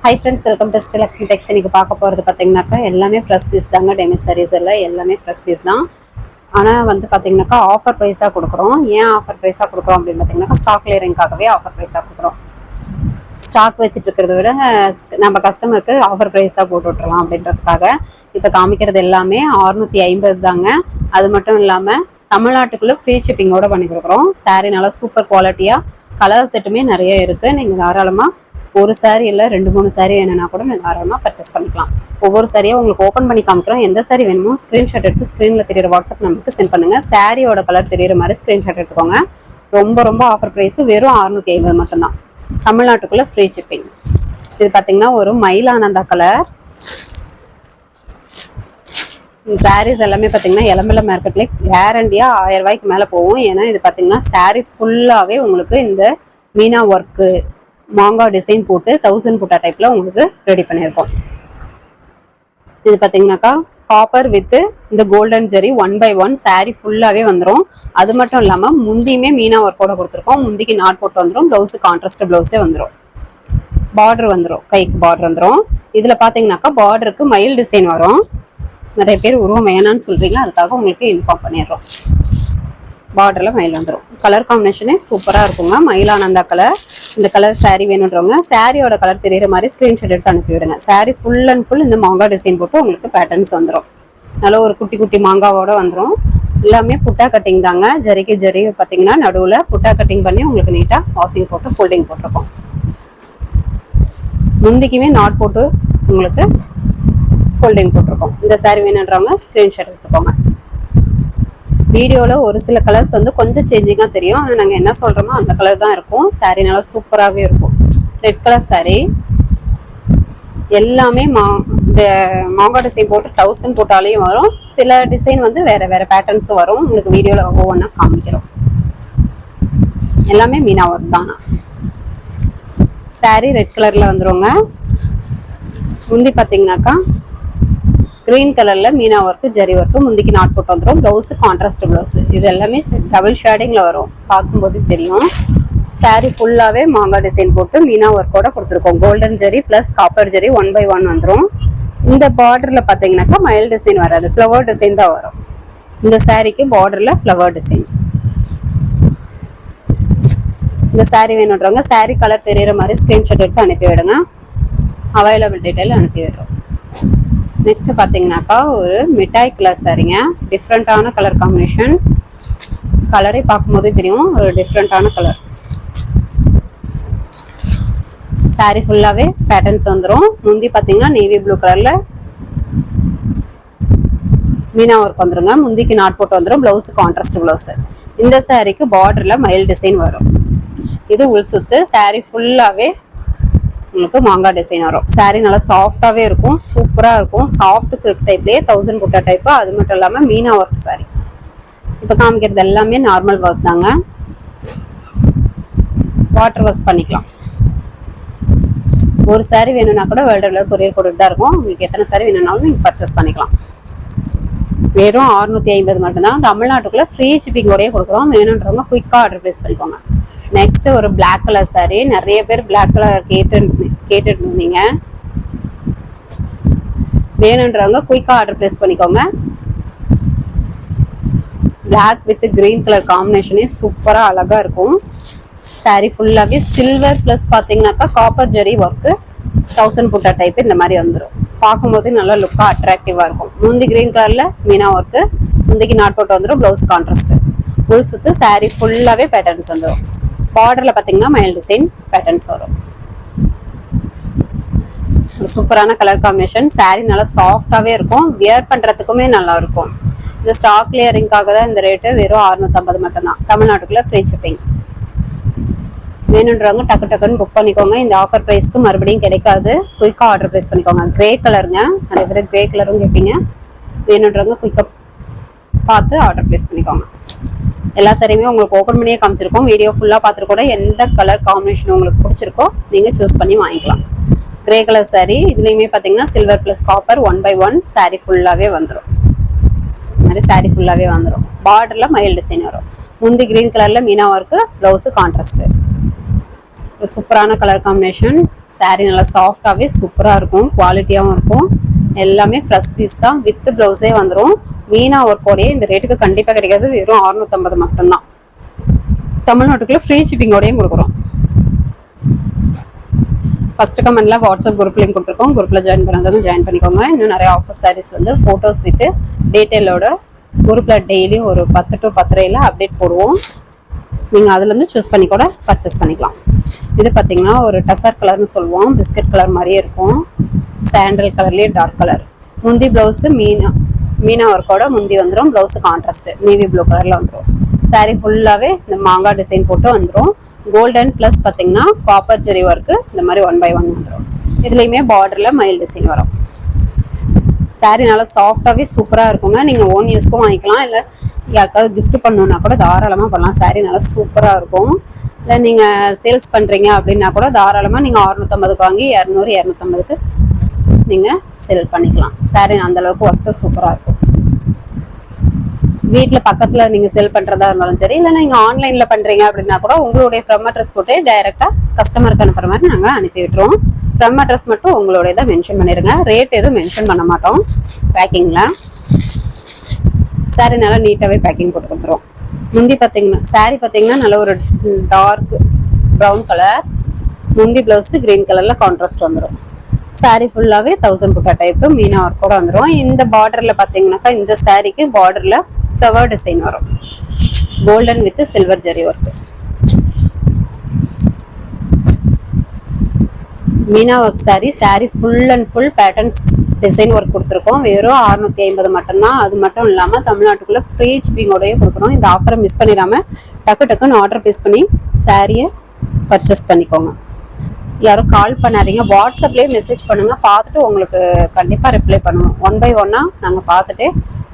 Hi friends, welcome to Still Lakshmi Tex. இன்னைக்கு பார்க்க போறது பாத்தீங்கன்னாக்கா எல்லாமே ஃப்ரெஷ் பீஸ் தாங்க. டெமி சாரீஸ் எல்லாம் எல்லாமே ஃப்ரெஷ் பீஸ் தான். ஆனா வந்து பாத்தீங்கன்னாக்கா ஆஃபர் பிரைஸா கொடுக்குறோம். ஏன் ஆஃபர் பிரைஸா கொடுக்குறோம் அப்படின்னு பாத்தீங்கன்னா ஸ்டாக் கிளியரிங்காகவே ஆஃபர் பிரைஸா கொடுக்குறோம். ஸ்டாக் வச்சுட்டு இருக்கிறத விட நம்ம கஸ்டமருக்கு ஆஃபர் பிரைஸா போட்டு விட்டுறலாம் அப்படின்றதுக்காக இப்போ காமிக்கிறது எல்லாமே 650 தாங்க. அது மட்டும் இல்லாம தமிழ்நாட்டுக்குள்ள ஃப்ரீ ஷிப்பிங்கோட பண்ணி கொடுக்குறோம். சாரீ நல்லா சூப்பர் குவாலிட்டியா கலர் செட்டுமே நிறைய இருக்கு. நீங்க தாராளமா ஒரு சாரி இல்லை 2-3 சாரி வேணும்னா கூட நீங்கள் தாராளமாக பர்ச்சேஸ் பண்ணிக்கலாம். ஒவ்வொரு சாரியும் உங்களுக்கு ஓப்பன் பண்ணி காமிக்கிறோம். எந்த சாரி வேணுமோ ஸ்க்ரீன்ஷாட் எடுத்து ஸ்க்ரீனில் தெரியுற வாட்ஸ்அப் நம்பருக்கு சென்ட் பண்ணுங்கள். சாரியோட கலர் தெரியுற மாதிரி ஸ்க்ரீன்ஷாட் எடுத்துக்கோங்க. ரொம்ப ஆஃபர் ப்ரைஸ் வெறும் 650 மட்டும்தான். தமிழ்நாட்டுக்குள்ளே ஃப்ரீ ஷிப்பிங். இது பார்த்தீங்கன்னா ஒரு மயிலானந்தா கலர். சாரீஸ் எல்லாமே பார்த்தீங்கன்னா எலம்பல மார்க்கெட்லேயே கேரண்டியாக 1000 ரூபாய்க்கு மேலே போகும். ஏன்னா இது பார்த்தீங்கன்னா சாரீ ஃபுல்லாகவே உங்களுக்கு இந்த மீனா ஒர்க்கு மாங்கா டிசைன் போட்டு 1000 புட்டா டைப்ல உங்களுக்கு ரெடி பண்ணியிருக்கோம். இது பார்த்தீங்கன்னாக்கா காப்பர் வித் இந்த கோல்டன் ஜெரி 1/1 சாரீ ஃபுல்லாகவே வந்துடும். அது மட்டும் இல்லாமல் முந்தியுமே மீனா ஒர்க்கோட கொடுத்துருக்கோம். முந்திக்கு நாட் போட்டு வந்துடும். ப்ளவுஸு கான்ட்ராஸ்ட் ப்ளவுஸே வந்துடும். பார்டர் வந்துடும், கைக்கு பார்டர் வந்துடும். இதில் பார்த்தீங்கன்னாக்கா பார்டருக்கு மயில் டிசைன் வரும். நிறைய பேர் உருவம் வேணான்னு சொல்றீங்க, அதுக்காக உங்களுக்கு இன்ஃபார்ம் பண்ணிடுறோம். பார்டரில் மயில் வந்துடும். கலர் காம்பினேஷனே சூப்பராக இருக்குங்க. மயிலானந்தா கலர். இந்த கலர் சாரீ வேணுன்றவங்க சாரியோட கலர் தெரியுற மாதிரி ஸ்க்ரீன்ஷாட் எடுத்து அனுப்பிவிடுங்க. சாரீ ஃபுல் அண்ட் ஃபுல் இந்த மாங்கா டிசைன் போட்டு உங்களுக்கு பேட்டர்ன்ஸ் வந்துடும். நல்ல ஒரு குட்டி குட்டி மாங்காவோட வந்துடும். எல்லாமே புட்டா கட்டிங் தாங்க. ஜரிக்கு ஜரி பார்த்தீங்கன்னா நடுவில் புட்டா கட்டிங் பண்ணி உங்களுக்கு நீட்டாக வாஷிங் போட்டு ஃபோல்டிங் போட்டிருக்கோம். முந்திக்குமே நாட் போட்டு உங்களுக்கு ஃபோல்டிங் போட்டிருக்கோம். இந்த சாரீ வேணுன்றவங்க ஸ்க்ரீன்ஷாட் எடுத்துக்கோங்க. வீடியோவில் ஒரு சில கலர்ஸ் வந்து கொஞ்சம் சேஞ்சிங்காக தெரியும். ஆனால் நாங்கள் என்ன சொல்கிறோமோ அந்த கலர் தான் இருக்கும். சாரீ நல்லா சூப்பராகவே இருக்கும். ரெட் கலர் சாரீ எல்லாமே இந்த மாங்கா டிசைன் போட்டு 1000 போட்டாலையும் வரும். சில டிசைன் வந்து வேறு பேட்டர்ன்ஸும் வரும். உங்களுக்கு வீடியோவில் ஒவ்வொன்றா காமிக்கிறோம். எல்லாமே மீனா ஒர்க் தானா. சாரீ ரெட் கலரில் வந்துருங்க. முந்தி பார்த்தீங்கன்னாக்கா கிரீன் கலர்ல மீனா ஒர்க்கு ஜரி ஒர்க்கு முந்திக்கு நாட் போட்டு வந்துடும். Blouse contrast blouse. இது எல்லாமே டபுள் ஷேடிங்ல வரும். பார்க்கும்போது தெரியும். சாரீ ஃபுல்லாவே மாங்கா டிசைன் போட்டு மீனா ஒர்க்கோட கொடுத்துருக்கோம். Golden zari plus copper zari 1/1 வந்துடும். இந்த பார்டர்ல பாத்தீங்கன்னாக்கா மயில் டிசைன் வராது, ஃப்ளவர் டிசைன் தான் வரும். இந்த சாரீக்கு பார்டர்ல ஃப்ளவர் டிசைன். இந்த சாரீ வேணுன்றவங்க சாரீ கலர் தெரியுற மாதிரி ஸ்கிரீன்ஷாட் எடுத்து அனுப்பி விடுங்க. அவைலபிள் டீடைல் அனுப்பி விடுறோம். நெக்ஸ்ட் பார்த்தீங்கன்னாக்கா ஒரு மிட்டாய் கலர் சாரீங்க. டிஃப்ரெண்ட்டான கலர் காம்பினேஷன். கலரை பார்க்கும்போதே தெரியும் ஒரு டிஃப்ரெண்ட்டான கலர். சாரீ ஃபுல்லாகவே பேட்டர்ன்ஸ் வந்துடும். முந்தி பார்த்தீங்கன்னா நேவி ப்ளூ கலரில் மீனா ஒர்க் வந்துருங்க. முந்திக்கு நாட் போட்டு வந்துடும். Blouse contrast blouse. இந்த சாரீக்கு பார்டரில் மயில் டிசைன் வரும். இது உள் சுத்து. சாரீ ஃபுல்லாகவே உங்களுக்கு மாங்கா டிசைன் வரும். சாரீ நல்லா சாஃப்டாகவே இருக்கும். சூப்பராக இருக்கும். சாஃப்ட் சில்க் டைப்லேயே 1000 புட்டா டைப்பு. அது மட்டும் இல்லாமல் மீனா ஒர்க் சாரீ. இப்போ காமிக்கிறது எல்லாமே நார்மல் வாஷ் தாங்க. வாட்டர் வாஷ் பண்ணிக்கலாம். ஒரு சாரீ வேணும்னா கூட வேர்ல்டில் கொரியர் போட்டுட்டு தான் இருக்கும். உங்களுக்கு எத்தனை சாரீ வேணும்னாலும் நீங்கள் பர்ச்சேஸ் பண்ணிக்கலாம். வெறும் 650 மட்டும்தான். தமிழ்நாட்டுக்குள்ள ஃப்ரீ ஷிப்பிங்கோடய கொடுக்குறோம். வேணுன்றவங்க குயிக்காக ஆர்டர் ப்ளேஸ் பண்ணிக்கோங்க. நெக்ஸ்ட் ஒரு பிளாக் கலர் சாரீ. நிறைய பேர் பிளாக் கலர் கேட்டுட்டு இருந்தீங்க. வேணுன்றவங்க குயிக்காக ஆர்டர் ப்ளேஸ் பண்ணிக்கோங்க. பிளாக் வித் கிரீன் கலர் காம்பினேஷனே சூப்பராக அழகாக இருக்கும். சாரீ ஃபுல்லாகவே சில்வர் ப்ளஸ் பார்த்தீங்கன்னாக்கா காப்பர் ஜெரி ஒர்க்கு 1000 புட்டா டைப் இந்த மாதிரி வந்துடும். பார்க்கும்போது நல்லா லுக்காக அட்ராக்டிவாக இருக்கும். முந்தி கிரீன் கலரில் மீனா ஒர்க்கு முந்திக்கு நாட் போட்டு வந்துடும். Blouse contrast. உள் சுத்து. சாரீ ஃபுல்லாகவே பேட்டர்ன்ஸ் வந்துடும். பார்டரில் பார்த்தீங்கன்னா மயில் டிசைன் பேட்டர்ன்ஸ் வரும். சூப்பரான கலர் காம்பினேஷன். சாரீ நல்லா சாஃப்டாகவே இருக்கும். வியர் பண்ணுறதுக்குமே நல்லா இருக்கும். இந்த ஸ்டாக் கிளியரிங்காக தான் இந்த ரேட்டு. வெறும் 650 மட்டும்தான். தமிழ்நாட்டுக்குள்ள ஃப்ரீ ஷிப்பிங். வேணுன்றவங்க டக்குன்னு புக் பண்ணிக்கோங்க. இந்த ஆஃபர் ப்ரைஸ்க்கு மறுபடியும் கிடைக்காது. குயிக்காக ஆர்டர் ப்ளேஸ் பண்ணிக்கோங்க. கிரே கலருங்க. நிறைய பேர் கிரே கலரும் கேட்பீங்க. வேணுன்றவங்க குயிக்காக பார்த்து ஆர்டர் ப்ளேஸ் பண்ணிக்கோங்க. எல்லா சாரியுமே உங்களுக்கு ஓப்பன் பண்ணியே காமிச்சிருக்கோம். வீடியோ ஃபுல்லாக பார்த்துட்டு கூட எந்த கலர் காம்பினேஷன் உங்களுக்கு பிடிச்சிருக்கோ நீங்கள் சூஸ் பண்ணி வாங்கிக்கலாம். Grey colour sari. இதுலேயுமே பார்த்தீங்கன்னா சில்வர் ப்ளஸ் காப்பர் 1/1 சாரீ ஃபுல்லாகவே வந்துடும். இந்த மாதிரி சாரீ ஃபுல்லாகவே வந்துடும். பார்டரில் மயில் டிசைன் வரும். முந்தி கிரீன் கலரில் மீனா ஒர்க்கு. Blouse contrast. ஒரு சூப்பரான கலர் காம்பினேஷன். சாரீ நல்லா சாஃப்டாகவே சூப்பராக இருக்கும், குவாலிட்டியாகவும் இருக்கும். எல்லாமே ஃப்ரெஷ் பீஸ் தான், வித் ப்ளவுஸே வந்துடும். மீனா ஒர்க்கோடையே இந்த ரேட்டுக்கு கண்டிப்பாக கிடைக்காது, வெறும் 650 மட்டும்தான். தமிழ்நாட்டுக்குள்ள ஃப்ரீ ஷிப்பிங்கோடையும் கொடுக்குறோம். ஃபர்ஸ்ட் கமெண்ட்ல வாட்ஸ்அப் குரூப் லிங்க் கொடுத்துருக்கோம், குரூப்ல ஜாயின் பண்ணாதவங்க ஜாயின் பண்ணிக்கோங்க. இன்னும் நிறைய ஆஃபர் சாரீஸ் வந்து ஃபோட்டோஸ் வித் டீட்டெயிலோட குரூப்ல டெய்லி ஒரு 10 to 10:30 அப்டேட் போடுவோம். நீங்கள் அதுலேருந்து சூஸ் பண்ணி கூட பர்ச்சேஸ் பண்ணிக்கலாம். இது பார்த்தீங்கன்னா ஒரு டசர் கலர்னு சொல்லுவோம், பிஸ்கட் கலர் மாதிரியே இருக்கும். சாண்டல் கலர்லேயே டார்க் கலர். முந்தி ப்ளவுஸு மீனா ஒர்க்கோட முந்தி வந்துடும். ப்ளவுஸு கான்ட்ராஸ்ட் நேவி ப்ளூ கலரில் வந்துடும். சாரீ ஃபுல்லாகவே இந்த மாங்காய் டிசைன் போட்டு வந்துடும். கோல்டன் ப்ளஸ் பார்த்தீங்கன்னா காப்பர் ஜெரி ஒர்க்கு இந்த மாதிரி 1 by 1 வந்துடும். இதுலேயுமே பார்டரில் மயில் டிசைன் வரும். சாரீ நல்லா சாஃப்டாகவே சூப்பராக இருக்குங்க. நீங்கள் ஓன் யூஸ்க்கும் வாங்கிக்கலாம், இல்லை யாருக்காவது கிஃப்ட் பண்ணணுன்னா கூட தாராளமாக பண்ணலாம். சாரீ நல்லா சூப்பராக இருக்கும். இல்லை நீங்கள் சேல்ஸ் பண்ணுறீங்க அப்படின்னா கூட தாராளமாக நீங்கள் 650க்கு வாங்கி 200 250க்கு நீங்கள் சேல் பண்ணிக்கலாம். சாரீ அந்தளவுக்கு ஒர்த்து சூப்பராக இருக்கும். வீட்டில் பக்கத்தில் நீங்கள் சேல் பண்ணுறதா இருந்தாலும் சரி, இல்லை நீங்கள் ஆன்லைனில் பண்ணுறீங்க அப்படின்னா கூட உங்களுடைய ஃப்ரம் அட்ரஸ் போட்டு டைரெக்டாக கஸ்டமருக்கு அனுப்புகிற மாதிரி நாங்கள் அனுப்பி விட்டுருவோம். ஃப்ரம் அட்ரஸ் மட்டும் உங்களுடைய தான் மென்ஷன் பண்ணிடுங்க, ரேட் எதுவும் மென்ஷன் பண்ண மாட்டோம். பேக்கிங்கில் சாரீ நல்லா நீட்டாகவே பேக்கிங் போட்டு கொடுத்துருவோம். முந்தி பார்த்தீங்கன்னா சாரீ பார்த்தீங்கன்னா நல்ல ஒரு டார்க் ப்ரௌன் கலர், முந்தி ப்ளவுஸு க்ரீன் கலரில் கான்ட்ராஸ்ட் வந்துடும். சாரீ ஃபுல்லாகவே 1000 புட்டா டைப்பு மீனா ஒர்க்கோட வந்துடும். இந்த பார்டரில் பார்த்தீங்கன்னாக்கா இந்த சாரீக்கு பார்டரில் ஃப்ளவர் டிசைன் வரும், golden with silver zari work. Meena work sari full and full patterns design work கொடுத்துருக்கோம். வெறும் 650 மட்டும்தான். அது மட்டும் இல்லாமல் தமிழ்நாட்டுக்குள்ள ஃப்ரீ ஷிப்பிங்கோடய கொடுக்குறோம். இந்த ஆஃபரை மிஸ் பண்ணிடாமல் டக்குன்னு ஆர்டர் பேஸ் பண்ணி சாரியை பர்ச்சேஸ் பண்ணிக்கோங்க. யாரும் கால் பண்ணாதீங்க, வாட்ஸ்அப்லேயே மெசேஜ் பண்ணுங்கள், பார்த்துட்டு உங்களுக்கு கண்டிப்பாக ரிப்ளை பண்ணுவோம். 1 by 1 நாங்கள் பார்த்துட்டு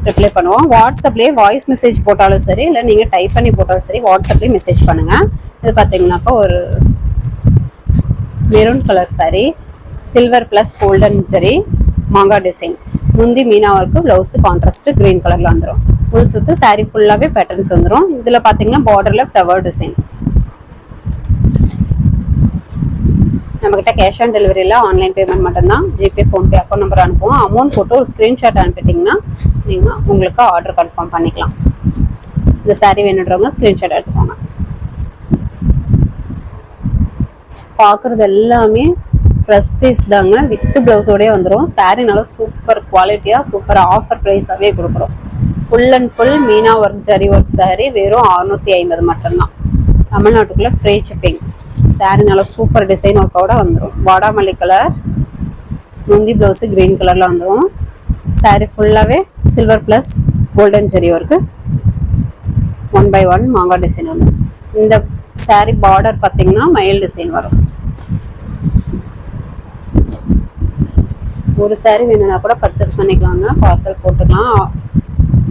ரிப்ளை பண்ணுவோம். வாட்ஸ்அப்லேயே வாய்ஸ் மெசேஜ் போட்டாலும் சரி, இல்லை நீங்கள் டைப் பண்ணி போட்டாலும் சரி, வாட்ஸ்அப்லேயே மெசேஜ் பண்ணுங்கள். இது பார்த்தீங்கன்னாக்கா ஒரு maroon colour sari, silver plus golden zari மாங்காய் டிசைன், முந்தி meena work, blouse contrast green கலரில் வந்துடும். ஃபுல் சுற்று சாரீ ஃபுல்லாகவே பேட்டர்ன்ஸ் வந்துடும். இதில் பார்த்தீங்கன்னா பார்டரில் ஃப்ளவர் டிசைன். நம்மக்கிட்ட கேஷ் ஆன் டெலிவரியில் ஆன்லைன் பேமெண்ட் மட்டும்தான். ஜிபே, ஃபோன்பே அக்கௌண்ட் நம்பர் அனுப்புவோம். அமௌண்ட் போட்டு ஒரு ஸ்க்ரீன்ஷாட் அனுப்பிட்டிங்கன்னா நீங்கள் உங்களுக்கு ஆர்டர் கன்ஃபார்ம் பண்ணிக்கலாம். இந்த சாரீ வேணுன்றவங்க ஸ்க்ரீன்ஷாட் எடுத்துக்கோங்க. பார்க்குறது எல்லாமே ஃப்ரெஷ் பீஸ் தாங்க, வித் ப்ளவுஸோடய வந்துடும். சாரீ நல்லா சூப்பர் குவாலிட்டியாக சூப்பர் ஆஃபர் ப்ரைஸாகவே கொடுக்குறோம். Full and full Meena work zari work sari வெறும் 650 மட்டும்தான். தமிழ்நாட்டுக்குள்ளே ஃப்ரீ ஷிப்பிங். சாரீ நல்லா சூப்பர் டிசைன் ஒர்க்கோட வந்துடும். வாடாமல்லி கலர், முந்தி ப்ளவுஸு க்ரீன் கலரில் வந்துடும். சாரீ ஃபுல்லாகவே silver plus golden zari work 1 by 1 மாங்காய் டிசைன் வந்துடும். இந்த சாரீ பார்டர் பார்த்தீங்கன்னா மயில் டிசைன் வரும். ஒரு சாரீ வேணும்னா கூட பர்ச்சேஸ் பண்ணிக்கலாங்க, பார்சல் போட்டுக்கலாம்.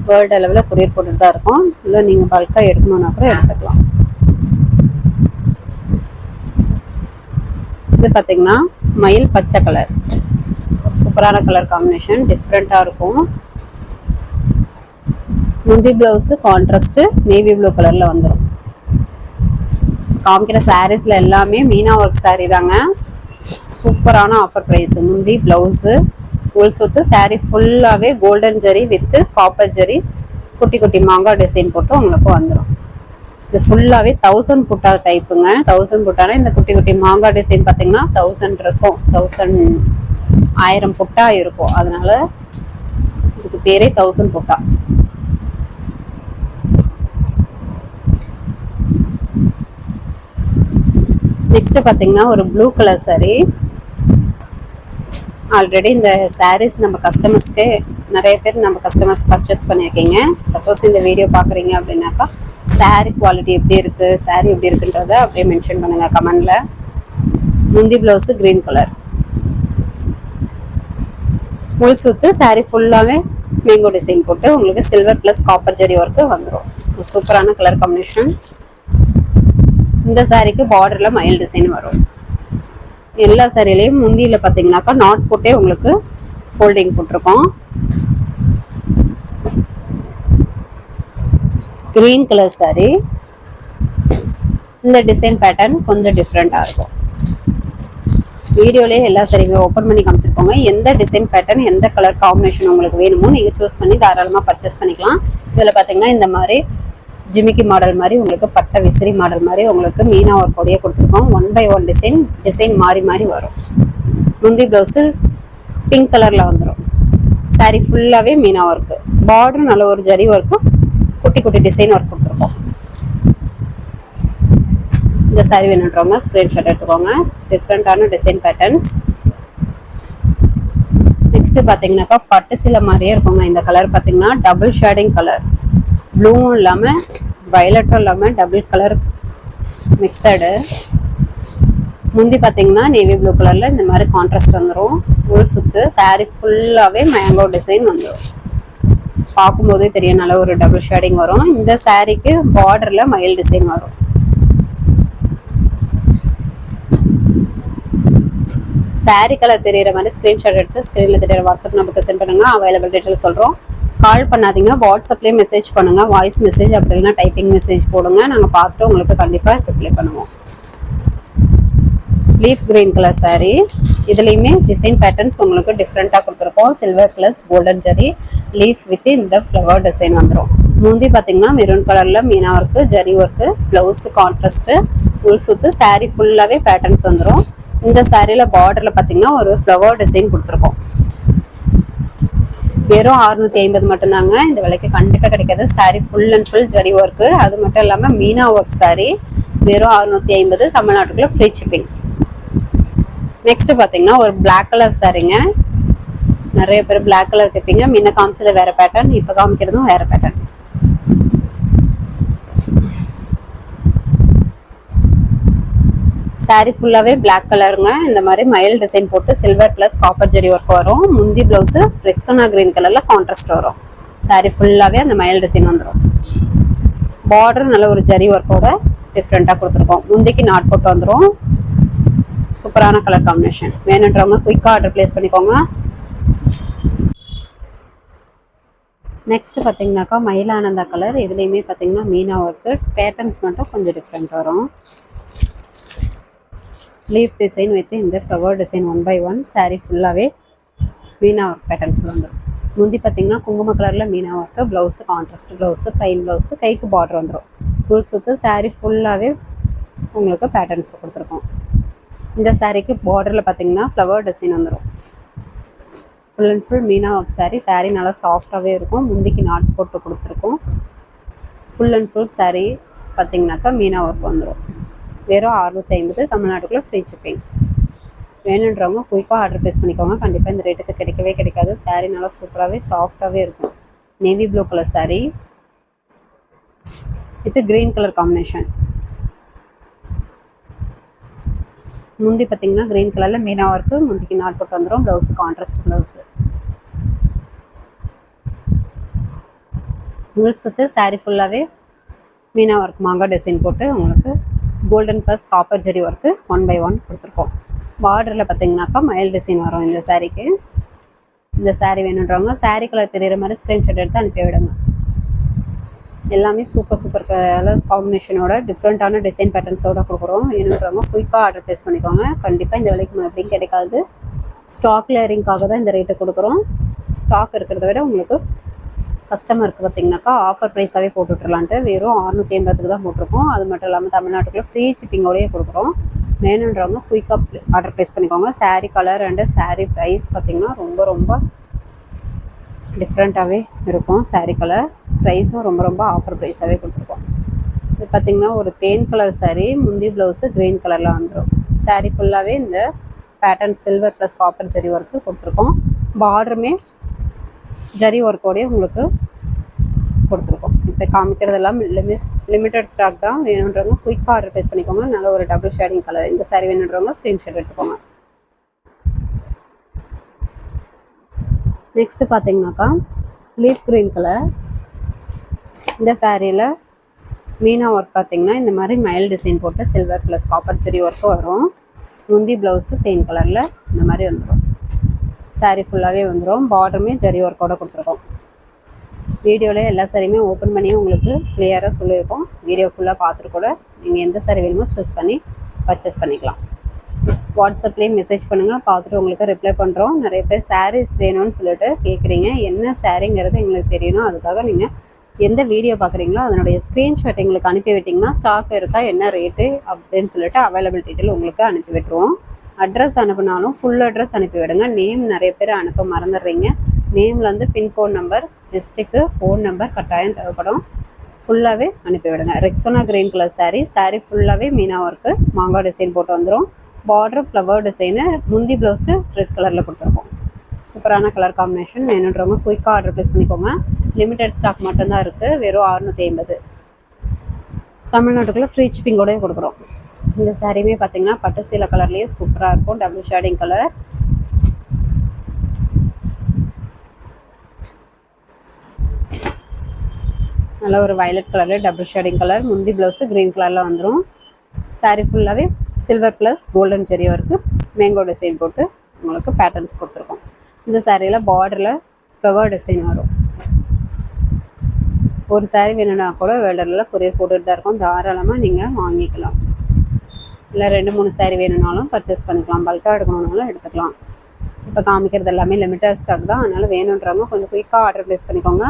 வேர்ல்டு அளவில் கொரியர் போட்டுட்டு தான் இருக்கும். இல்லை நீங்கள் பல்காக எடுக்கணுன்னா கூட எடுத்துக்கலாம். இது பார்த்தீங்கன்னா மயில் பச்சை கலர், சூப்பரான கலர் காம்பினேஷன், டிஃப்ரெண்ட்டாக இருக்கும். முந்தி ப்ளவுஸு கான்ட்ராஸ்ட்டு நேவி ப்ளூ கலரில் வந்துடும். காமிக்கிற சாரீஸில் எல்லாமே மீனா ஒர்க் சாரீ தாங்க. சூப்பரான ஆஃபர் ப்ரைஸு. முந்தி ப்ளவுஸு உள் சுத்து, சாரீ ஃபுல்லாகவே கோல்டன் ஜெரி வித்து காப்பர் ஜெரி குட்டி குட்டி மாங்காய் டிசைன் போட்டு உங்களுக்கு வந்துடும். இது ஃபுல்லாகவே 1000 புட்டா டைப்புங்க. 1000 புட்டானா இந்த குட்டி குட்டி மாங்காய் டிசைன் பார்த்தீங்கன்னா 1000 இருக்கும், 1000 புட்டா இருக்கும். அதனால இதுக்கு பேரே 1000 புட்டா. நெக்ஸ்ட் பார்த்தீங்கன்னா ஒரு ப்ளூ கலர் சாரீ. ஆல்ரெடி இந்த சாரீஸ் நம்ம கஸ்டமர்ஸ்க்கு நிறைய பேர் நம்ம கஸ்டமர்ஸ் பர்ச்சேஸ் பண்ணியிருக்கீங்க. சப்போஸ் இந்த வீடியோ பார்க்குறீங்க அப்படின்னாக்கா சாரீ குவாலிட்டி எப்படி இருக்குது, சாரீ எப்படி இருக்குன்றத அப்படியே மென்ஷன் பண்ணுங்கள் கமெண்டில். முந்தி ப்ளவுஸு க்ரீன் கலர், முள் சுத்து, சாரீ ஃபுல்லாகவே மேங்கோ டிசைன் போட்டு உங்களுக்கு silver plus copper zari work வந்துடும். சூப்பரான கலர் காம்பினேஷன். இந்த சாரீக்கு பார்டரில் மயில் டிசைன் வரும். எல்லா சாரிலையும் முந்தியில் பார்த்தீங்கன்னாக்கா நாட் போட்டே உங்களுக்கு ஃபோல்டிங் போட்டிருக்கோம். க்ரீன் கலர் சாரீ, இந்த டிசைன் பேட்டர்ன் கொஞ்சம் டிஃப்ரெண்ட்டாக இருக்கும். வீடியோலேயே எல்லா சரியுமே ஓப்பன் பண்ணி காமிச்சிருக்கோங்க. எந்த டிசைன் பேட்டர்ன் எந்த கலர் காம்பினேஷன் உங்களுக்கு வேணுமோ நீங்கள் சூஸ் பண்ணி தாராளமாக பர்ச்சேஸ் பண்ணிக்கலாம். இதில் பார்த்தீங்கன்னா இந்த மாதிரி ஜிமிக்கி மாடல் மாதிரி உங்களுக்கு பட்டை விசிறி மாடல் மாதிரி உங்களுக்கு மீனா ஒர்க்கோடையே கொடுத்துருக்கோம். 1 by 1 டிசைன் மாறி மாறி வரும். முந்தி ப்ளவுஸு பிங்க் கலரில் வந்துடும். சாரீ ஃபுல்லாகவே மீனா ஒர்க்கு, பார்டரும் நல்ல ஒரு ஜரி ஒர்க்கும் குட்டி குட்டி டிசைன் ஒர்க் கொடுத்துருக்கோம். இந்த சாரீ வேணுன்றவங்க ஸ்க்ரீன்ஷாட் எடுத்துக்கோங்க. டிஃப்ரெண்ட்டான டிசைன் பேட்டர்ன்ஸ். நெக்ஸ்ட் பார்த்தீங்கன்னாக்கா பட்டு சில மாதிரியே இருக்குங்க. இந்த கலர் பார்த்தீங்கன்னா டபுள் ஷேடிங் கலர், ப்ளூவும் இல்லாமல் வயலட்டும் இல்லாமல் டபுள் கலர் மிக்சடு. முந்தி பார்த்தீங்கன்னா நேவி ப்ளூ கலரில் இந்த மாதிரி கான்ட்ராஸ்ட் வந்துடும். உள் சுத்து சாரீ ஃபுல்லாகவே மேங்கோ டிசைன் வந்துடும். பார்க்கும்போதே தெரியும் நல்ல ஒரு டபுள் ஷேடிங் வரும். இந்த சாரீக்கு பார்டரில் மயில் டிசைன் வரும். சாரீ கலர் தெரியிற மாதிரி ஸ்க்ரீன்ஷாட் எடுத்து ஸ்க்ரீனில் தெரியிற வாட்ஸ்அப் நம்பருக்கு சென்ட் பண்ணுங்கள். அவைலபிள் டீட்டெயில் சொல்கிறோம். கால் பண்ணாதீங்க, வாட்ஸ்அப்லேயே மெசேஜ் பண்ணுங்கள். வாய்ஸ் மெசேஜ் அப்படி இல்லைன்னா டைப்பிங் மெசேஜ் போடுங்க. நாங்கள் பார்த்துட்டு உங்களுக்கு கண்டிப்பாக ரிப்ளை பண்ணுவோம். லீஃப் கிரீன் கலர் சாரீ, இதுலேயுமே டிசைன் பேட்டர்ன்ஸ் உங்களுக்கு டிஃப்ரெண்ட்டாக கொடுத்துருக்கோம். Silver plus golden zari leaf with இந்த ஃப்ளவர் டிசைன் வந்துடும். முந்தி பார்த்தீங்கன்னா மெரூன் கலரில் meena work, zari work, blouse contrast, உள் சுத்து சாரீ ஃபுல்லாகவே பேட்டர்ன்ஸ் வந்துடும். இந்த சாரியில் பார்டரில் பார்த்தீங்கன்னா ஒரு ஃப்ளவர் டிசைன் கொடுத்துருக்கோம். வெறும் 650 மட்டும்தாங்க. இந்த விலைக்கு கண்டிப்பாக கிடைக்காது. Sari full and full zari work, அது மட்டும் இல்லாமல் மீனா ஒர்க் சாரீ வெறும் 650, தமிழ்நாட்டுக்குள்ள ஃப்ரீ ஷிப்பிங். நெக்ஸ்ட் பார்த்தீங்கன்னா ஒரு பிளாக் கலர் சாரீங்க. நிறைய பேர் பிளாக் கலர் கேட்பீங்க. முன்ன காமிச்சது வேற பேட்டர்ன், இப்போ காமிக்கிறதும் வேற பேட்டர்ன். சாரீ ஃபுல்லாகவே பிளாக் கலருங்க. இந்த மாதிரி மயில் டிசைன் போட்டு சில்வர் ப்ளஸ் காப்பர் ஜெரி ஒர்க் வரும். முந்தி ப்ளவுஸு ரெக்ஸோனா கிரீன் கலரில் கான்ட்ராஸ்ட் வரும். சாரீ ஃபுல்லாகவே அந்த மயில் டிசைன் வந்துடும். பார்டர் நல்ல ஒரு ஜரி ஒர்க்கோட டிஃப்ரெண்ட்டாக கொடுத்துருக்கோம். முந்திக்கு நாட் போட்டு வந்துடும். சூப்பரான கலர் காம்பினேஷன். வேணுன்றவங்க குயிக்காக ஆர்டர் ப்ளேஸ் பண்ணிக்கோங்க. நெக்ஸ்ட் பார்த்தீங்கன்னாக்கா மயிலானந்தா கலர். இதுலேயுமே பார்த்தீங்கன்னா மீனா ஒர்க்கு, பேட்டர்ன்ஸ் மட்டும் கொஞ்சம் டிஃப்ரெண்ட் வரும். லீஃப் டிசைன் வித் இந்த ஃப்ளவர் டிசைன் 1 by 1 சாரீ ஃபுல்லாகவே மீனா ஒர்க் பேட்டர்ன்ஸில் வந்துடும். முந்தி பார்த்தீங்கன்னா குங்கும கலரில் meena work, blouse contrast blouse, plain blouse, கைக்கு பார்டர் வந்துடும். ஃபுல் சுற்று சாரீ ஃபுல்லாகவே உங்களுக்கு பேட்டர்ன்ஸ் கொடுத்துருக்கோம். இந்த சாரீக்கு பார்டரில் பார்த்தீங்கன்னா ஃப்ளவர் டிசைன் வந்துடும். Full and full Meena work sari. Sari நல்லா சாஃப்டாகவே இருக்கும். முந்திக்கு நாட் போட்டு கொடுத்துருக்கோம். ஃபுல் அண்ட் ஃபுல் சாரீ பார்த்தீங்கன்னாக்கா மீனா ஒர்க் வந்துடும். வெறும் 650, தமிழ்நாட்டுக்குள்ள ஃப்ரீ ஷிப்பிங். வேணுன்றவங்க குயிக்காக ஆர்டர் ப்ளேஸ் பண்ணிக்கோங்க. கண்டிப்பாக இந்த ரேட்டுக்கு கிடைக்கவே கிடைக்காது. சாரீ நல்லா சூப்பராகவே சாஃப்டாகவே இருக்கும். Navy blue colour sari with green colour combination. முந்தி பார்த்தீங்கன்னா கிரீன் கலரில் மீனா ஒர்க்கு, முந்திக்கு நாட் போட்டு வந்துடும். Blouse contrast blouse. முள் சுற்று சாரீ ஃபுல்லாகவே மீனா ஒர்க் மாங்காய் டிசைன் போட்டு உங்களுக்கு golden plus copper zari work 1 by 1 கொடுத்துருக்கோம். பார்டரில் பார்த்தீங்கன்னாக்கா மயில் டிசைன் வரும் இந்த சாரீக்கு. இந்த சாரீ வேணுன்றவங்க சாரீ கலர் தெரிகிற மாதிரி ஸ்க்ரீன்ஷாட் எடுத்து அனுப்பி விடுங்க. எல்லாமே சூப்பர் கலர் காம்பினேஷனோட டிஃப்ரெண்ட்டான டிசைன் பேட்டர்ன்ஸோட கொடுக்குறோம். வேணுன்றவங்க குயிக்காக ஆர்டர் ப்ளேஸ் பண்ணிக்கோங்க. கண்டிப்பாக இந்த விலைக்கு மறுபடியும் கிடைக்காது. ஸ்டாக் கிளியரிங்காக தான் இந்த ரேட்டை கொடுக்குறோம். ஸ்டாக் இருக்கிறத விட உங்களுக்கு கஸ்டமருக்கு பார்த்தீங்கன்னாக்கா ஆஃபர் ப்ரைஸாகவே போட்டுட்ருலான்ட்டு வெறும் 680 தான் போட்டிருக்கோம். அது மட்டும் இல்லாமல் தமிழ்நாட்டுக்குள்ள ஃப்ரீ ஷிப்பிங்கோடையே கொடுக்குறோம். வேணுன்றவங்க குயிக்காக ஆர்டர் ப்ளேஸ் பண்ணிக்கோங்க. Sari colour and sari price பார்த்திங்கன்னா ரொம்ப டிஃப்ரெண்ட்டாகவே இருக்கும். சாரீ கலர் ப்ரைஸும் ரொம்ப ஆஃபர் ப்ரைஸாகவே கொடுத்துருக்கோம். இது பார்த்திங்கன்னா ஒரு தேன் கலர் சாரீ, முந்தி ப்ளவுஸு க்ரீன் கலரில் வந்துடும். சாரீ ஃபுல்லாகவே இந்த pattern silver plus copper zari work கொடுத்துருக்கோம். பார்டருமே ஜரி ஒர்க்கோடய உங்களுக்கு கொடுத்துருக்கோம். இப்போ காமிக்கிறதெல்லாம் லிமிட்டட் ஸ்டாக் தான். வேணுன்றவங்க குயிக்காக ஆர்டர் ப்ளேஸ் பண்ணிக்கோங்க. நல்ல ஒரு டபுள் ஷேடிங் கலர். இந்த சாரீ வேணுன்றவங்க ஸ்க்ரீன்ஷாட் எடுத்துக்கோங்க. நெக்ஸ்ட்டு பார்த்தீங்கன்னாக்கா லீஃப் க்ரீன் கலர். இந்த சாரியில் மீனா ஒர்க் பார்த்தீங்கன்னா இந்த மாதிரி மயில் டிசைன் போட்டு silver plus copper zari work வரும். முந்தி ப்ளவுஸு தேன் கலரில் இந்த மாதிரி வந்துடும். சாரீ ஃபுல்லாகவே வந்துடும். பார்டருமே ஜரி ஒர்க்கோட கொடுத்துருக்கோம். வீடியோவில் எல்லா சாரியுமே ஓப்பன் பண்ணி உங்களுக்கு கிளியராக சொல்லியிருக்கோம். வீடியோ ஃபுல்லாக பார்த்துட்டு கூட நீங்கள் எந்த சாரி வேணுமோ சூஸ் பண்ணி பர்ச்சேஸ் பண்ணிக்கலாம். வாட்ஸ்அப்லேயும் மெசேஜ் பண்ணுங்கள், பார்த்துட்டு உங்களுக்கு ரிப்ளை பண்ணுறோம். நிறைய பேர் சாரீஸ் வேணும்னு சொல்லிட்டு கேட்குறீங்க. என்ன சாரீங்கிறது எங்களுக்கு தெரியணும். அதுக்காக நீங்கள் எந்த வீடியோ பார்க்குறீங்களோ அதனுடைய ஸ்க்ரீன்ஷாட் எங்களுக்கு அனுப்பி விட்டிங்கன்னா ஸ்டாக் இருக்கா, என்ன ரேட்டு அப்படின்னு சொல்லிட்டு அவைலபிள் டீட்டெயில் உங்களுக்கு அனுப்பி விட்டுருவோம். அட்ரஸ் அனுப்பினாலும் ஃபுல் அட்ரஸ் அனுப்பி விடுங்க. நேம் நிறைய பேர் அனுப்ப மறந்துடுறீங்க. நேமில் வந்து பின்கோட் நம்பர், டிஸ்ட்ரிக்கு, ஃபோன் நம்பர் கட்டாயம் தேவைப்படும். ஃபுல்லாகவே அனுப்பி விடுங்க. ரெக்ஸோனா கிரீன் கலர் சாரீ ஃபுல்லாகவே மீனா ஒர்க்கு, மாங்காய் டிசைன் போட்டு வந்துடும். பார்டர் ஃப்ளவர் டிசைனு, முந்தி ப்ளவுஸு ரெட் கலரில் கொடுத்துருக்கோம். சூப்பரான கலர் காம்பினேஷன். வேணுன்றவங்க குயிக்காக ஆர்டர் ப்ளேஸ் பண்ணிக்கோங்க. லிமிடெட் ஸ்டாக் மட்டும்தான் இருக்குது. வெறும் 650. தமிழ்நாட்டுக்குள்ளே ஃப்ரீ ஷிப்பிங்கோடய கொடுக்குறோம். இந்த சாரியுமே பார்த்தீங்கன்னா பட்டு சீலை கலர்லேயே சூப்பராக இருக்கும். Double shading colour. நல்ல ஒரு வயலட் கலரில் டபுள் ஷேடிங் கலர். முந்தி ப்ளவுஸு க்ரீன் கலரில் வந்துடும். சாரீ ஃபுல்லாகவே silver plus golden zari work, mango design போட்டு உங்களுக்கு பேட்டர்ன்ஸ் கொடுத்துருக்கோம். இந்த சாரியில் பார்டரில் ஃப்ளவர் டிசைன் வரும். ஒரு சாரீ வேணும்னா கூட வேர்ல்டில் கொரியர் போட்டுட்டு தான் இருக்கும். தாராளமாக நீங்கள் வாங்கிக்கலாம். இல்லை 2-3 சாரீ வேணும்னாலும் பர்ச்சேஸ் பண்ணிக்கலாம். பல்காக எடுக்கணுன்னாலும் எடுத்துக்கலாம். இப்போ காமிக்கிறது எல்லாமே லிமிட்டட் ஸ்டாக் தான். அதனால் வேணுன்றவங்க கொஞ்சம் குயிக்காக ஆர்டர் ப்ளேஸ் பண்ணிக்கோங்க.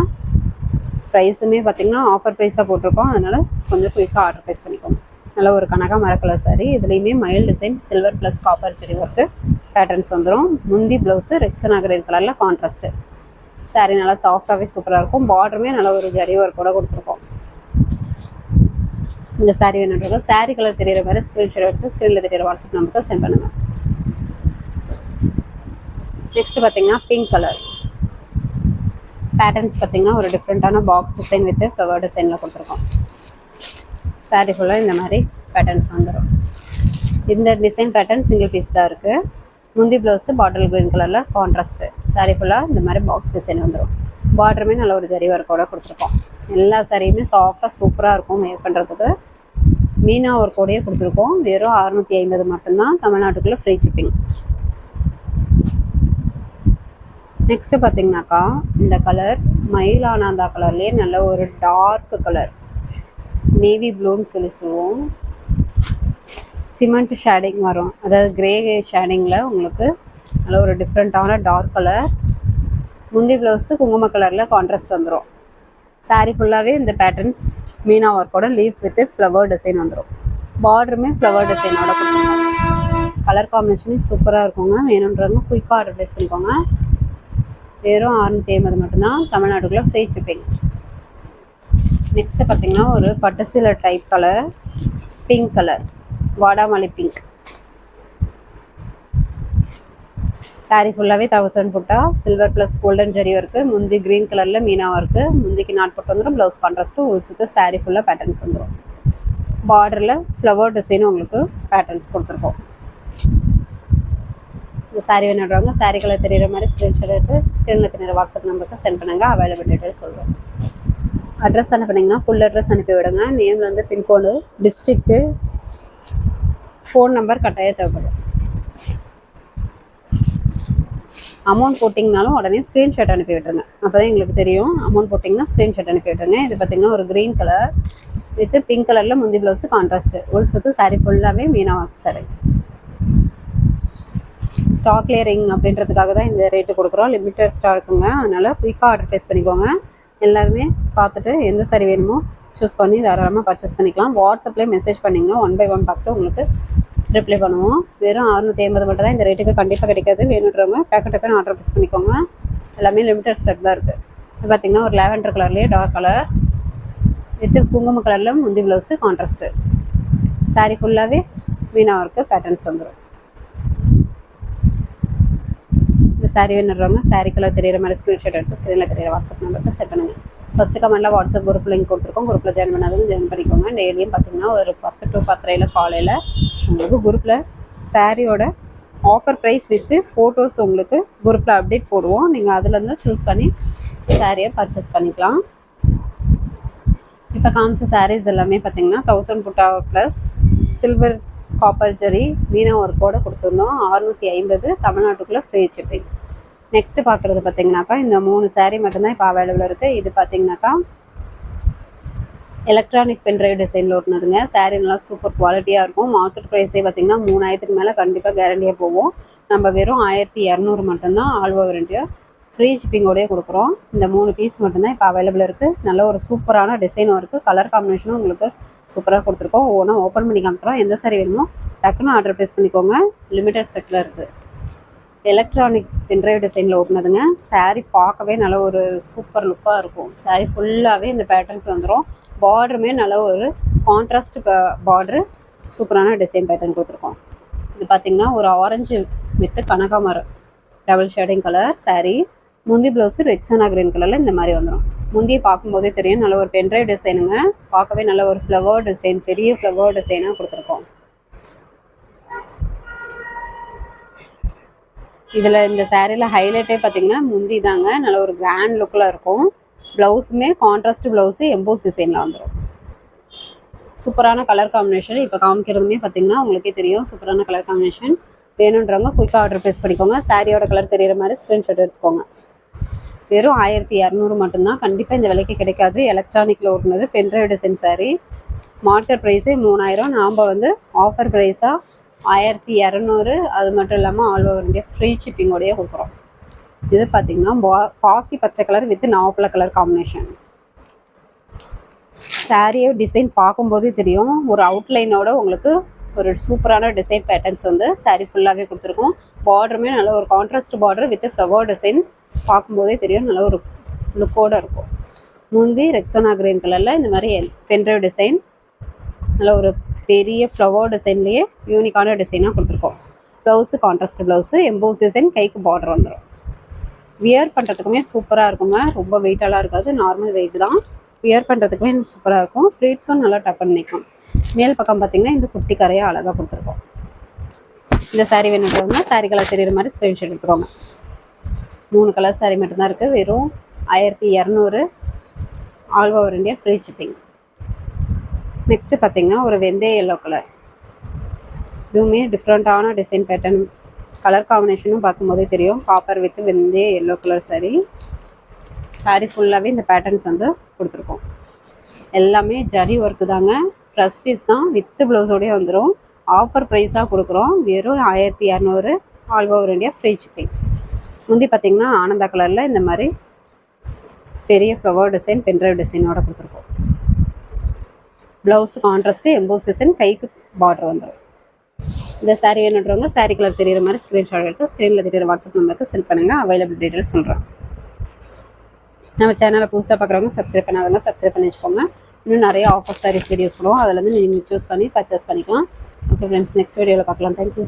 ப்ரைஸுமே பார்த்திங்கன்னா ஆஃபர் ப்ரைஸாக போட்டிருக்கோம். அதனால் கொஞ்சம் குயிக்காக ஆர்டர் ப்ளேஸ் பண்ணிக்கோங்க. நல்ல ஒரு கனகா கலர் சாரீ. இதுலேயுமே மயில் design, silver plus copper zari work patterns வந்துடும். முந்தி ப்ளவுஸு ரெக்ஸோனா கிரீன் கலரில் கான்ட்ராஸ்ட்டு. சாரீ நல்லா சாஃப்டாகவே சூப்பராக இருக்கும். பார்டருமே நல்ல ஒரு ஜரி ஒர்க்கோட கொடுத்துருக்கோம். இந்த சாரீ வேணுன்றவங்க சாரீ கலர் தெரிகிற மாதிரி ஸ்க்ரீன்ஷாட் எடுத்து ஸ்க்ரீனில் தெரிகிற வாட்ஸ்அப் நம்பருக்கு சென்ட் பண்ணுங்கள். நெக்ஸ்ட்டு பார்த்திங்கன்னா பிங்க் கலர் பேட்டர்ன்ஸ். பார்த்திங்கன்னா ஒரு டிஃப்ரெண்ட்டான பாக்ஸ் டிசைன் வித் ஃப்ளவர் டிசைனில் கொடுத்துருக்கோம். சாரீ ஃபுல்லாக இந்த மாதிரி பேட்டர்ன்ஸ் வந்துடும். இந்த டிசைன் பேட்டர்ன் சிங்கிள் பீஸ் தான் இருக்குது. முந்தி ப்ளவுஸு பாட்டில் க்ரீன் கலரில் கான்ட்ராஸ்ட்டு. சாரீ ஃபுல்லாக இந்த மாதிரி பாக்ஸ் டிசைன் வந்துடும். பார்டருமே நல்ல ஒரு ஜரி ஒர்க்கோட கொடுத்துருக்கோம். எல்லா சாரியுமே சாஃப்டாக சூப்பராக இருக்கும். வேர் பண்ணுறதுக்கு மீனா ஒர்க்கோடையே கொடுத்துருக்கோம். வெறும் 650 மட்டும்தான். தமிழ்நாட்டுக்குள்ளே ஃப்ரீ ஷிப்பிங். நெக்ஸ்ட்டு பார்த்திங்கனாக்கா இந்த கலர் மயிலானந்தா கலர்லேயே நல்ல ஒரு டார்க் கலர், நேவி ப்ளூன்னு சொல்லுவோம். சிமெண்ட் ஷேடிங் வரும், அதாவது கிரே ஷேடிங்கில் உங்களுக்கு நல்ல ஒரு டிஃப்ரெண்ட்டான டார்க் கலர். முந்தி ப்ளவுஸு குங்கும கலரில் கான்ட்ராஸ்ட் வந்துடும். சாரீ ஃபுல்லாகவே இந்த பேட்டர்ன்ஸ் மீனா ஒர்க்கோட லீஃப் வித் ஃப்ளவர் டிசைன் வந்துடும். பார்டருமே ஃப்ளவர் டிசைனோட கொடுத்துருக்கோம். கலர் காம்பினேஷனே சூப்பராக இருக்குங்க. வேணுன்றவங்க குயிக்காக ஆர்டர் ப்ளேஸ் பண்ணிக்கோங்க. வெறும் 650 மட்டும்தான். தமிழ்நாட்டுக்குள்ளே ஃப்ரீ ஷிப்பிங். நெக்ஸ்ட்டு பார்த்திங்கன்னா ஒரு பட்டு சீலை டைப் கலர், பிங்க் கலர், வாடாமல்லி பிங்க். சாரீ ஃபுல்லாகவே 1000 புட்டா, silver plus golden zari work, முந்தி க்ரீன் கலரில் மீனா ஒர்க்கு, முந்திக்கு நாட் போட்டு வந்துடும். ப்ளவுஸ் கான்ட்ராஸ்ட்டு உள் சுற்று. சாரீ ஃபுல்லாக பேட்டர்ன்ஸ் வந்துடும். பார்டரில் ஃப்ளவர் டிசைனும் உங்களுக்கு பேட்டர்ன்ஸ் கொடுத்துருக்கோம். இந்த சாரீ வேணுன்றவங்க சாரீ கலர் தெரிகிற மாதிரி ஸ்க்ரீன்ஷாட் எடுத்து ஸ்க்ரீனில் தெரிகிற வாட்ஸ்அப் நம்பருக்கு சென்ட் பண்ணுங்கள். அவைலபிள் டீட்டெயில் சொல்கிறோம். அட்ரஸ் அனுப்பினீங்கன்னா ஃபுல் அட்ரஸ் அனுப்பி விடுங்க. நேமில் வந்து பின்கோடு, டிஸ்ட்ரிக்கு, ஃபோன் நம்பர் கட்டாயம் தேவைப்படும். அமௌண்ட் போட்டிங்கனாலும் உடனே ஸ்க்ரீன்ஷாட் அனுப்பி விட்டுருங்க. அப்போ தான் எங்களுக்கு தெரியும். அமௌண்ட் போட்டிங்கன்னா ஸ்க்ரீன்ஷாட் அனுப்பி விட்டுருங்க. இது பார்த்திங்கன்னா ஒரு க்ரீன் கலர் வித் பிங்க் கலரில் முந்தி ப்ளவுஸு கான்ட்ராஸ்ட்டு. உள் சுற்று சாரீ ஃபுல்லாகவே meena work sari. Stock clearing அப்படின்றதுக்காக தான் இந்த ரேட்டு கொடுக்குறோம். லிமிட்டட் ஸ்டாக்குங்க. அதனால் குயிக்காக ஆர்டர் ப்ளேஸ் பண்ணிக்கோங்க. எல்லாருமே பார்த்துட்டு எந்த சாரீ வேணுமோ சூஸ் பண்ணி தாராளமாக பர்ச்சேஸ் பண்ணிக்கலாம். வாட்ஸ்அப்லேயே மெசேஜ் பண்ணிங்கன்னா 1 by 1 பார்த்துட்டு உங்களுக்கு ரிப்ளை பண்ணுவோம். வெறும் 650 மட்டும் தான். இந்த ரேட்டுக்கு கண்டிப்பாக கிடைக்காது. வேணுன்றவங்க டக்குன்னு ஆர்டர் ப்ளேஸ் பண்ணிக்கோங்க. எல்லாமே லிமிட்டட் ஸ்டாக் தான் இருக்குது. இது பார்த்திங்கன்னா ஒரு லாவெண்டர் கலர்லேயே டார்க் கலர் வித் குங்கும கலரில் முந்தி ப்ளவுஸு கான்ட்ராஸ்ட்டு. சாரீ ஃபுல்லாகவே மீனா ஒர்க்கு பேட்டர்ன்ஸ் வந்துடும். இந்த சாரீ வேணுன்றவங்க சாரீ கலர் தெரிகிற மாதிரி ஸ்க்ரீன்ஷாட் எடுத்து ஸ்க்ரீனில் தெரிகிற வாட்ஸ்அப் நம்பருக்கு சென்ட் பண்ணுங்கள். ஃபஸ்ட்டு கமெண்ட்டில் வாட்ஸ்அப் குரூப் லிங்க் கொடுத்துருக்கோம். குரூப்பில் ஜாயின் பண்ணாலும் ஜாயின் பண்ணிக்கோங்க. டெய்லியும் பார்த்திங்கன்னா ஒரு 10 to 10:30 காலையில் உங்களுக்கு குரூப்பில் சாரியோட ஆஃபர் ப்ரைஸ் வித்து ஃபோட்டோஸ் உங்களுக்கு குரூப்பில் அப்டேட் போடுவோம். நீங்கள் அதுலேருந்து சூஸ் பண்ணி சாரியை பர்ச்சேஸ் பண்ணிக்கலாம். இப்போ காமிச்ச சாரீஸ் எல்லாமே பார்த்திங்கன்னா 1000 புட்டா ப்ளஸ் சில்வர் காப்பர் ஜெரி மீனா ஒர்க்கோடு கொடுத்துருந்தோம். 650. தமிழ்நாட்டுக்குள்ளே ஃப்ரீ ஷிப்பிங். நெக்ஸ்ட் பார்க்குறது பார்த்தீங்கன்னாக்கா இந்த 3 saree மட்டும்தான் இப்போ அவைலபிள் இருக்குது. இது பார்த்தீங்கன்னாக்கா எலக்ட்ரானிக் பென்ட்ரைவ் டிசைனில் ஓட்டுனதுங்க. saree நல்லா சூப்பர் குவாலிட்டியாக இருக்கும். மார்க்கெட் ப்ரைஸே பார்த்தீங்கன்னா 3000க்கு மேலே கண்டிப்பாக கேரண்டியாக போகும். நம்ம வெறும் 1200 மட்டும்தான் ஆல் ஓவர் இந்தியா ஃப்ரீ ஷிப்பிங்கோடய கொடுக்குறோம். இந்த 3 பீஸ் மட்டும்தான் இப்போ அவைலபிள் இருக்குது. நல்ல ஒரு சூப்பரான டிசைனும் இருக்குது. கலர் காம்பினேஷனும் உங்களுக்கு சூப்பராக கொடுத்துருக்கோம். ஒவ்வொன்றா ஓப்பன் பண்ணி காமிக்கிறோம். எந்த saree வேணுமோ டக்குன்னு ஆர்டர் ப்ளேஸ் பண்ணிக்கோங்க. லிமிடெட் ஸ்டாக்கில் இருக்குது. எலக்ட்ரானிக் பென்ட்ரைவ் டிசைனில் ஓட்டுனதுங்க. saree பார்க்கவே நல்ல ஒரு சூப்பர் லுக்காக இருக்கும். saree ஃபுல்லாகவே இந்த பேட்டர்ன்ஸ் வந்துடும். பார்டருமே நல்ல ஒரு கான்ட்ராஸ்ட் பார்டரு சூப்பரான டிசைன் பேட்டர்ன் கொடுத்துருக்கோம். இது பார்த்திங்கன்னா ஒரு ஆரஞ்சு வித்து கனகாமரம் டபுள் ஷேடிங் கலர் saree. முந்தி ப்ளவுஸு ரெக்ஸானா கிரீன் கலரில் இந்த மாதிரி வந்துடும். முந்தியை பார்க்கும்போதே தெரியும் நல்ல ஒரு பென்ட்ரைவ் டிசைனுங்க. பார்க்கவே நல்ல ஒரு ஃப்ளவர் டிசைன், பெரிய ஃப்ளவர் டிசைனாக கொடுத்துருக்கோம். இதில் இந்த சாரியில் ஹைலைட்டே பார்த்தீங்கன்னா முந்தி தாங்க. நல்ல ஒரு கிராண்ட் லுக்கில் இருக்கும். ப்ளவுஸுமே கான்ட்ராஸ்ட் ப்ளவுஸு எம்போஸ் டிசைனில் வந்துடும். சூப்பரான கலர் காம்பினேஷன். இப்போ காமிக்கிறதுமே பார்த்தீங்கன்னா உங்களுக்கே தெரியும் சூப்பரான கலர் காம்பினேஷன். வேணுன்றவங்க குயிக்காக ஆர்டர் ப்ளேஸ் பண்ணிக்கோங்க. சாரியோட கலர் தெரிகிற மாதிரி ஸ்க்ரீன்ஷாட் எடுத்துக்கோங்க. வெறும் 1200 மட்டும்தான். கண்டிப்பாக இந்த விலைக்கு கிடைக்காது. எலக்ட்ரானிக்கில் ஓட்டுனது பென்ட்ரைவ் டிசைன் saree. மார்க்கெட் ப்ரைஸே 3000. நாம் வந்து ஆஃபர் ப்ரைஸாக 1200. அது மட்டும் இல்லாமல் ஆல் ஓவர் இந்தியா ஃப்ரீ ஷிப்பிங்கோடையே கொடுக்குறோம். இது பார்த்திங்கன்னா பாசி பச்சை கலர் வித் நாவப்பழ கலர் காம்பினேஷன். சாரியே டிசைன் பார்க்கும்போதே தெரியும் ஒரு அவுட்லைனோட உங்களுக்கு ஒரு சூப்பரான டிசைன் பேட்டர்ன்ஸ் வந்து saree ஃபுல்லாகவே கொடுத்துருக்கோம். பார்டருமே நல்ல ஒரு contrast border with flower design. பார்க்கும்போதே தெரியும் நல்ல ஒரு லுக்கோடு இருக்கும். முந்தி ரெக்ஸானா கிரீன் கலரில் இந்த மாதிரி பென்ட்ரைவ் டிசைன் நல்ல ஒரு பெரிய ஃப்ளவர் டிசைன்லேயே யூனிக்கான டிசைனாக கொடுத்துருக்கோம். Blouse contrast blouse EMBOSS design, கைக்கு பார்டர் வந்துடும். வியர் பண்ணுறதுக்குமே சூப்பராக இருக்குங்க. ரொம்ப வெயிட்டெல்லாம் இருக்காது, நார்மல் வெயிட் தான். வியர் பண்ணுறதுக்குமே சூப்பராக இருக்கும். ஃப்ளீட்ஸும் நல்லா டக்குன்னு நிற்கும். மேல் பக்கம் பார்த்திங்கன்னா இந்த குட்டி கரையாக அழகாக கொடுத்துருக்கோம். இந்த saree வேணுன்றவங்க saree கலர் தெரிகிற மாதிரி ஸ்க்ரீன்ஷாட் எடுத்துக்கோங்க. 3 கலர் saree மட்டும்தான் இருக்குது. வெறும் 1200 all over India free shipping. Next பார்த்திங்கன்னா ஒரு வெந்தய எல்லோ கலர். இதுவுமே டிஃப்ரெண்ட்டான டிசைன் பேட்டர்ன். கலர் காம்பினேஷனும் பார்க்கும்போதே தெரியும். காப்பர் வித் வெந்தய எல்லோ கலர் saree ஃபுல்லாகவே இந்த பேட்டர்ன்ஸ் வந்து கொடுத்துருக்கோம். எல்லாமே ஜரி ஒர்க்கு தாங்க. ப்ளஸ் பீஸ் தான் வித் ப்ளவுஸோடய வந்துடும். ஆஃபர் ப்ரைஸாக கொடுக்குறோம். வெறும் 1200 all over India free shipping. முந்தி பார்த்திங்கன்னா ஆனந்தா கலரில் இந்த மாதிரி பெரிய ஃப்ளவர் டிசைன் பென்ட்ரைவ் டிசைனோட கொடுத்துருக்கோம். ப்ளவுஸு கான்ட்ராஸ்ட்டு எம்போஸ் டிசைன், கைக்கு பார்டர் வந்துடும். இந்த saree வேணுன்றவங்க saree கலர் தெரிகிற மாதிரி ஸ்க்ரீன்ஷாட் எடுத்து ஸ்க்ரீனில் தெரிகிற வாட்ஸ்அப் நம்பருக்கு சென்ட் பண்ணுங்கள். அவைலபிள் டீட்டெயில்ஸ் சொல்கிறேன். நம்ம சேனலை புதுசாக பார்க்குறவங்க சப்ஸ்கிரைப் பண்ணாதவங்க சப்ஸ்கிரைப் பண்ணி வச்சுக்கோங்க. இன்னும் நிறைய ஆஃபர் சாரீஸ் வீடியோஸ் போடுவோம். அதில் நீங்கள் சூஸ் பண்ணி பர்ச்சேஸ் பண்ணிக்கலாம். ஓகே ஃப்ரெண்ட்ஸ், நெக்ஸ்ட் வீடியோவில் பார்க்கலாம். தேங்க்யூ.